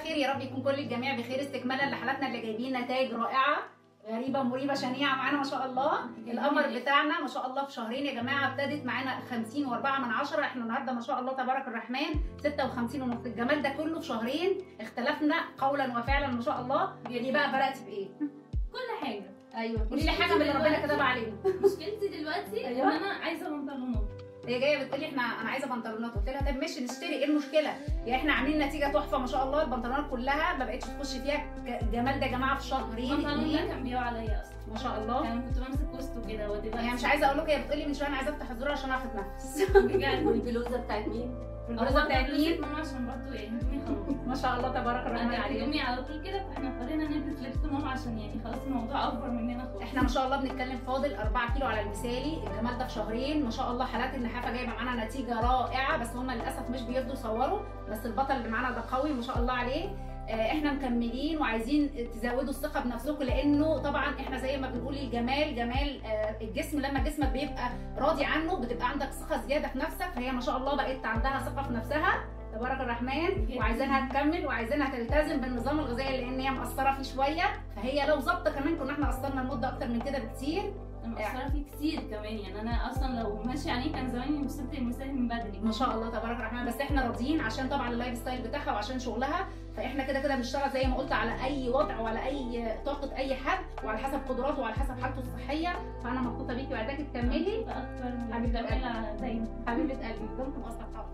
خير، يا رب يكون كل الجميع بخير استكمالا لحالاتنا اللي جايبين نتائج رائعه غريبه مريبه شنيعه معانا ما شاء الله. القمر بتاعنا ما شاء الله في شهرين يا جماعه ابتدت معانا 50.4، احنا النهارده ما شاء الله تبارك الرحمن 56.5. الجمال ده كله في شهرين، اختلفنا قولا وفعلا ما شاء الله. يعني بقى فرقتي بايه؟ كل حاجه. ايوه قولي لي حاجه من اللي ربنا كتبها علينا. مشكلتي دلوقتي ان انا عايزه بنطلونات. هي جايه بتقول لي انا عايزه بنطلونات، قلت لها طب ماشي نشتري، ايه المشكله؟ يعني احنا عاملين نتيجه تحفه ما شاء الله. البنطلونات كلها ما بقتش تخش فيها الجمال ده يا جماعه في شهرين. البنطلون ده كان بيقع عليا اصلا ما شاء الله. يعني كنت بمسك وسطه كده ودلوقتي يعني مش عايزه اقول لك، هي بتقول لي من شويه انا عايزه افتح الزرار عشان اعرف اتنفس. بجد. والبلوزه بتاعت مين؟ البلوزه بتاعت مين؟ ماما عشان برضه يعني هدومي خلاص ما شاء الله تبارك الرحمن عليك. عليك. هدومي على طول كده، فاحنا اضطرينا نلبس لبس ماما عشان يعني خلاص الموضوع اكبر مننا خالص. احنا ما شاء الله بنتكلم فاضل 4 كيلو على المثالي. الجمال ده في شهرين ما شاء الله. حالات النحافه جايبه معانا نتيجه رائعه، بس هم للاسف مش بيرضوا يصوروا. بس البطل اللي معانا ده قوي ما شاء الله عليه. احنا مكملين وعايزين تزودوا الثقه بنفسكم، لانه طبعا احنا زي ما بنقول الجمال جمال الجسم. لما جسمك بيبقى راضي عنه بتبقى عندك ثقه زياده في نفسك. فهي ما شاء الله بقت عندها ثقه في نفسها تبارك الرحمن، وعايزينها تكمل وعايزينها تلتزم بالنظام الغذائي لان هي مقصره فيه شويه. فهي لو ظبطه كمان كنا احنا قصرنا المده اكتر من كده بكتير. مقصره فيه كتير كمان، يعني انا اصلا لو ماشيه عليه كان زماني وصلت المثالي من بدري ما شاء الله تبارك الرحمن. بس احنا راضيين عشان طبعا اللايف ستايل بتاعها وعشان شغلها. فاحنا كده كده بنشتغل زي ما قلت على اي وضع وعلى اي طاقه اي حد وعلى حسب قدراته وعلى حسب حالته الصحيه. فانا مبسوطه بيكي وعايزاكي تكملي اكتر حبيبه قلبي. دايما حبيبه قلبي دمتم اصدقاء.